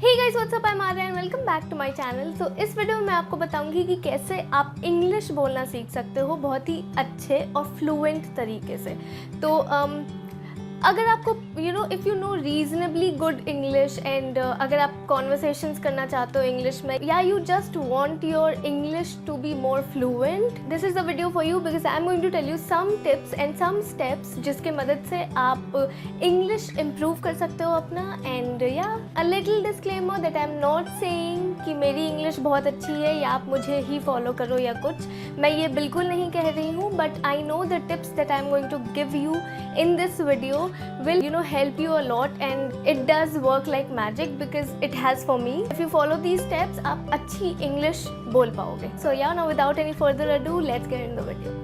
Hey guys what's up, I am Arya and welcome back to my channel. तो इस video में मैं आपको बताऊंगी कि कैसे आप इंग्लिश बोलना सीख सकते हो बहुत ही अच्छे और फ्लुएंट तरीके से। तो अगर आपको if you know reasonably good English and अगर आप कॉन्वर्सेशंस करना चाहते हो इंग्लिश में, या you just want your English to be more fluent, this is the video for you because I am going to tell you some tips and some steps जिसके मदद से आप इंग्लिश इम्प्रूव कर सकते हो अपना। एंड या a little disclaimer that I am not saying कि मेरी इंग्लिश बहुत अच्छी है या आप मुझे ही फॉलो करो या कुछ, मैं ये बिल्कुल नहीं कह रही हूँ। But I know the tips that I am going to give you in this video will help you a lot, and it does work like magic because it has for me. If you follow these steps आप अच्छी English बोल पाओगे। So yeah, now without any further ado, let's get in the video.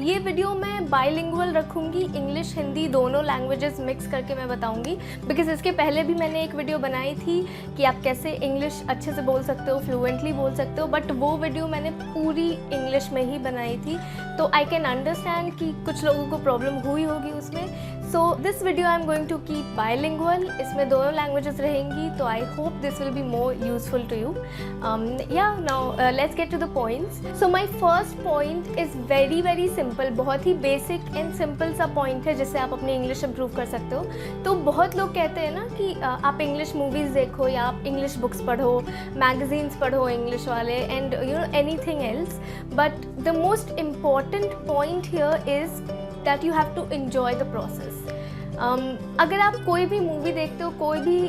ये video मैं bilingual रखूँगी, English Hindi दोनों languages mix करके मैं बताऊँगी। बिकॉज इसके पहले भी मैंने एक वीडियो बनाई थी कि आप कैसे इंग्लिश अच्छे से बोल सकते हो, फ्लुएंटली बोल सकते हो, बट वो वीडियो मैंने पूरी इंग्लिश में ही बनाई थी। तो आई कैन अंडरस्टैंड कि कुछ लोगों को प्रॉब्लम हुई होगी उसमें। So this video I am going to keep bilingual, इसमें दोनों लैंग्वेजेस रहेंगी। तो I hope this will be more useful to you. या now let's get to the points. So my first point is very very simple, बहुत ही basic and simple सा point है जिससे आप अपनी इंग्लिश इम्प्रूव कर सकते हो। तो बहुत लोग कहते हैं ना कि आप इंग्लिश मूवीज़ देखो या आप इंग्लिश बुक्स पढ़ो, मैगजीन्स पढ़ो इंग्लिश वाले, and anything else, but the most important point here is that you have to enjoy the process. अगर आप कोई भी मूवी देखते हो, कोई भी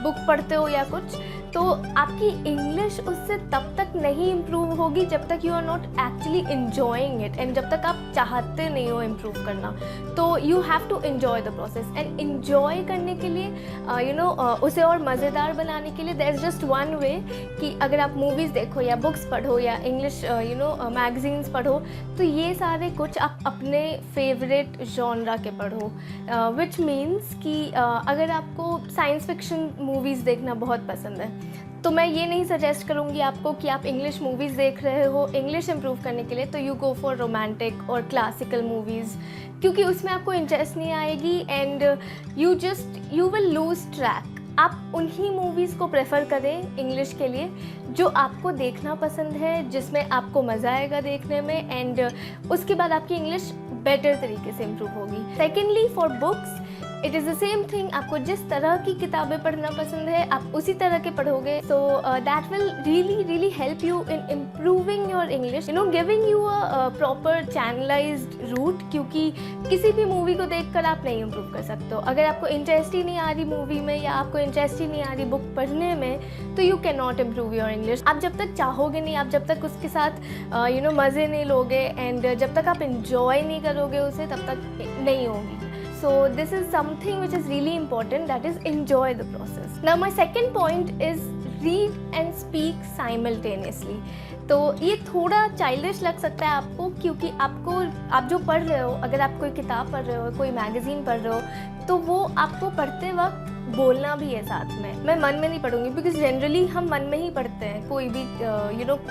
बुक पढ़ते हो या कुछ, तो आपकी इंग्लिश उससे तब तक नहीं इम्प्रूव होगी जब तक you are not actually enjoying it, and जब तक आप चाहते नहीं हो इम्प्रूव करना। तो you have to enjoy the process, and enjoy करने के लिए उसे और मज़ेदार बनाने के लिए there is just one way कि अगर आप मूवीज़ देखो या बुक्स पढ़ो या इंग्लिश मैगजीन्स पढ़ो, तो ये सारे कुछ आप अपने फेवरेट जॉनरा के पढ़ो। विच मीन्स कि अगर आपको साइंस फिक्शन मूवीज़ देखना बहुत पसंद है, तो मैं ये नहीं सजेस्ट करूँगी आपको कि आप इंग्लिश मूवीज़ देख रहे हो इंग्लिश इम्प्रूव करने के लिए तो यू गो फॉर रोमांटिक और क्लासिकल मूवीज़, क्योंकि उसमें आपको इंटरेस्ट नहीं आएगी and you will lose track. आप उन्हीं मूवीज़ को प्रेफर करें इंग्लिश के लिए जो आपको देखना पसंद है, जिसमें आपको मज़ा आएगा देखने में, एंड उसके बाद आपकी इंग्लिश बेटर तरीके से इम्प्रूव होगी। Secondly, for books it is the same thing. आपको जिस तरह की किताबें पढ़ना पसंद है आप उसी तरह के पढ़ोगे। So that will really help you in improving your English, giving you a proper channelised route, क्योंकि किसी भी मूवी को देखकर आप नहीं इम्प्रूव कर सकते हो। अगर आपको इंटरेस्ट ही नहीं आ रही मूवी में या आपको इंटरेस्ट ही नहीं आ रही बुक पढ़ने में, तो you can not improve your English. आप जब तक चाहोगे नहीं, आप जब तक उसके साथ मज़े नहीं लोगे, एंड जब तक आप इंजॉय नहीं करोगे उसे, तब तक नहीं होगी। So this is something which is really important, that is enjoy the process. Now my second point is read and speak simultaneously. तो ये थोड़ा चाइल्डिश लग सकता है आपको, क्योंकि आप जो पढ़ रहे हो, अगर आप कोई किताब पढ़ रहे हो, कोई मैगज़ीन पढ़ रहे हो, तो वो आपको पढ़ते वक्त बोलना भी है साथ में। मैं मन में नहीं पढ़ूंगी बिकॉज जनरली हम मन में ही पढ़ते हैं कोई भी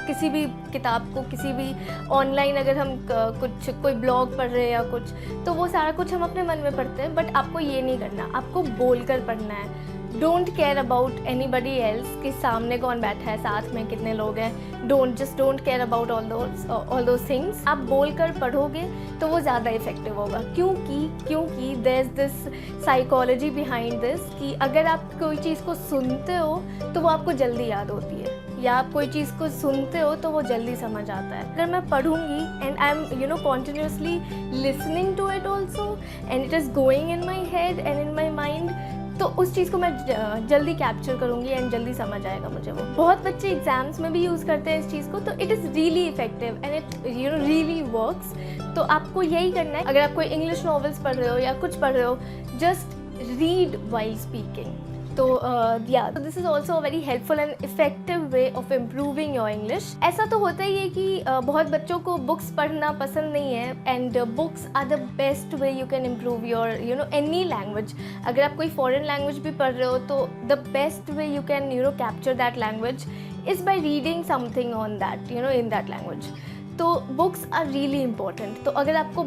किसी भी किताब को, किसी भी ऑनलाइन अगर हम कोई ब्लॉग पढ़ रहे हैं या कुछ, तो वो सारा कुछ हम अपने मन में पढ़ते हैं। बट आपको ये नहीं करना, आपको बोल कर पढ़ना है। Don't care about anybody else कि सामने कौन बैठा है, साथ में कितने लोग हैं। Don't care about all those things. आप बोल कर पढ़ोगे तो वो ज़्यादा इफेक्टिव होगा, क्योंकि there is this psychology behind this कि अगर आप कोई चीज़ को सुनते हो तो वो आपको जल्दी याद होती है, या आप कोई चीज़ को सुनते हो तो वो जल्दी समझ आता है। अगर मैं पढ़ूंगी and I am continuously listening to it also, and it is going in my head and in my mind, तो उस चीज़ को मैं जल्दी कैप्चर करूँगी एंड जल्दी समझ आएगा मुझे वो। बहुत बच्चे एग्जाम्स में भी यूज़ करते हैं इस चीज़ को, तो it is really effective and it really works. तो आपको यही करना है। अगर आप कोई इंग्लिश नॉवेल्स पढ़ रहे हो या कुछ पढ़ रहे हो, जस्ट रीड वाइल स्पीकिंग। तो या this is also a very helpful and effective way of improving your English. ऐसा तो होता ही है कि बहुत बच्चों को बुक्स पढ़ना पसंद नहीं है, and books are the best way you can improve your any language. अगर आप कोई फॉरेन लैंग्वेज भी पढ़ रहे हो तो the best way you can capture that language is by reading something on that in that language. तो books are really important. तो अगर आपको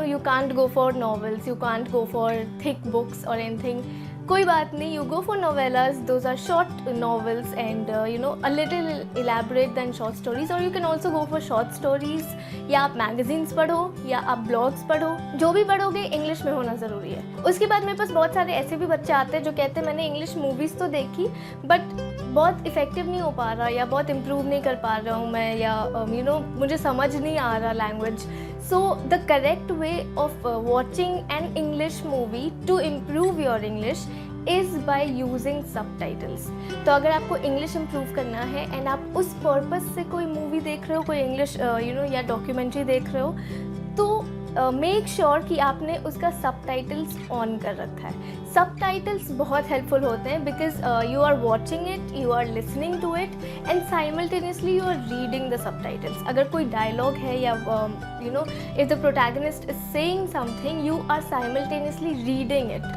you can't go for novels, you can't go for thick books or anything, कोई बात नहीं, you go for novellas. Those are short novels and a little elaborate than short stories. और you can also go for short stories. या आप magazines पढ़ो या आप blogs पढ़ो, जो भी पढ़ोगे इंग्लिश में होना ज़रूरी है। उसके बाद मेरे पास बहुत सारे ऐसे भी बच्चे आते हैं जो कहते हैं मैंने इंग्लिश मूवीज़ तो देखी बट बहुत इफ़ेक्टिव नहीं हो पा रहा, या बहुत इम्प्रूव नहीं कर पा रहा हूँ मैं, या मुझे समझ नहीं आ रहा language. So the correct way of watching an English movie two improve your English is by using subtitles. तो अगर आपको इंग्लिश इम्प्रूव करना है एंड आप उस पर्पस से कोई मूवी देख रहे हो, कोई इंग्लिश या डॉक्यूमेंट्री देख रहे हो, तो मेक श्योर कि आपने उसका सबटाइटल्स ऑन कर रखा है। सबटाइटल्स बहुत हेल्पफुल होते हैं because you are watching it, you are listening to it and simultaneously you are reading the subtitles. अगर कोई डायलॉग है या if the protagonist is saying something, you are simultaneously reading it.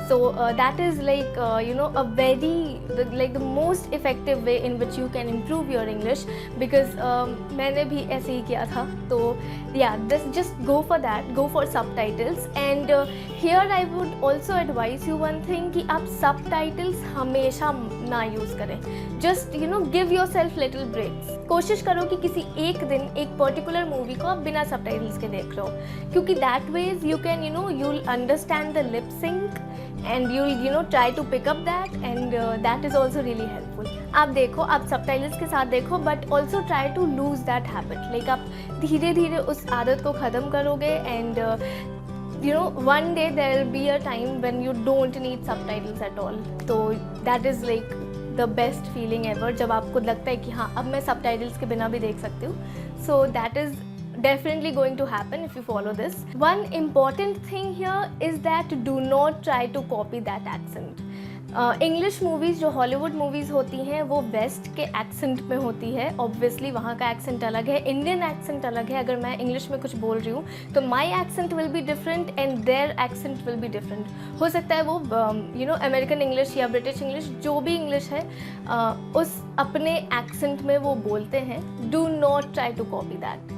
So that is like a very the most effective way in which you can improve your English, because मैंने भी ऐसे ही किया था. तो yeah, just go for that, go for subtitles. And here I would also advise you one thing कि आप subtitles हमेशा ना use करें. Just give yourself little breaks. कोशिश करो कि किसी एक दिन एक पर्टिकुलर मूवी को आप बिना सबटाइटल्स के देख रहे हो, क्योंकि that ways you can you'll understand the lip sync and you'll try to pick up that, and that is also really helpful. आप देखो, आप सबटाइटल्स के साथ देखो, but also try to lose that habit. Like आप धीरे धीरे उस आदत को ख़त्म करोगे, and one day there will be a time when you don't need subtitles at all. तो that is like the best feeling ever, जब आपको लगता है कि हाँ अब मैं सबटाइटल्स के बिना भी देख सकती हूँ. So that is definitely going to happen if you follow this. One important thing here is that do not try to copy that accent. English movies जो हॉलीवुड मूवीज़ होती हैं वो वेस्ट के एक्सेंट में होती है. ऑब्वियसली वहाँ का एक्सेंट अलग है, इंडियन एक्सेंट अलग है. अगर मैं इंग्लिश में कुछ बोल रही हूँ तो my accent will be different and their accent will be different. हो सकता है वो अमेरिकन इंग्लिश या ब्रिटिश इंग्लिश, जो भी इंग्लिश है उस अपने एक्सेंट में वो बोलते हैं. Do not try to copy that.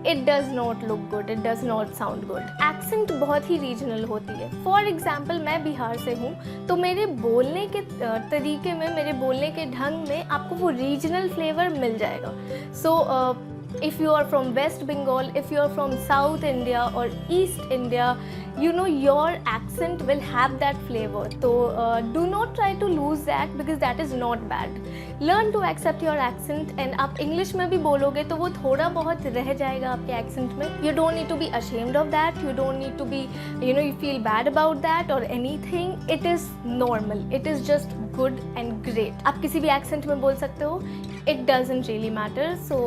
It does not look good, it does not sound good. Accent बहुत ही रीजनल होती है. फॉर एग्जाम्पल मैं बिहार से हूँ, तो मेरे बोलने के तरीके में, मेरे बोलने के ढंग में आपको वो रीजनल फ्लेवर मिल जाएगा. सो if you are from West Bengal, if you are from South India or East India, your accent will have that flavor. So do not try to lose that, because that is not bad. Learn to accept your accent, and आप English में भी बोलोगे तो वो थोड़ा बहुत रह जाएगा आपके accent में. You don't need to be ashamed of that. You don't need to be, you feel bad about that or anything. It is normal. It is just good and great. आप किसी भी accent में बोल सकते हो. It doesn't really matter. So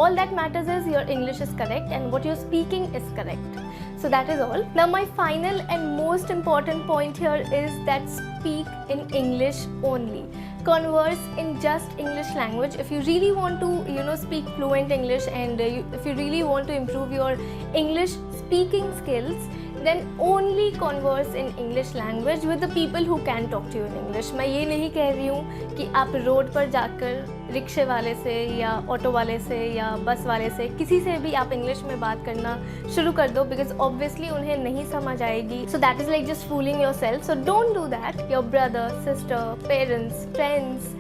all that matters is your English is correct and what you're speaking is correct. So that is all. Now my final and most important point here is that speak in English only. Converse in just English language. If you really want to speak fluent English, and if you really want to improve your English speaking skills, then only converse in English language with the people who can talk to you in English. मैं ये नहीं कह रही हूँ कि आप road पर जाकर रिक्शे वाले से या ऑटो वाले से या बस वाले से किसी से भी आप इंग्लिश में बात करना शुरू कर दो, बिकॉज ऑब्वियसली उन्हें नहीं समझ आएगी. So that is like just fooling yourself. So don't do that. Your brother, sister, parents, friends,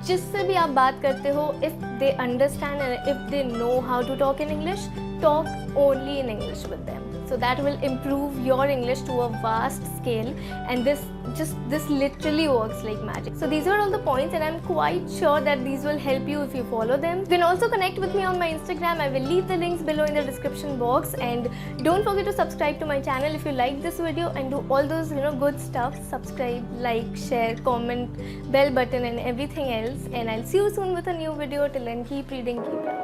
जिससे भी आप बात करते हो, if they understand and if they know how to talk in English, talk only in English with them. So that will improve your English to a vast scale, and this literally works like magic. So these are all the points, and I'm quite sure that these will help you if you follow them. You can also connect with me on my Instagram. I will leave the links below in the description box, and don't forget to subscribe to my channel if you like this video, and do all those good stuff. Subscribe, like, share, comment, bell button and everything else, and I'll see you soon with a new video. Till then, keep reading, keep learning.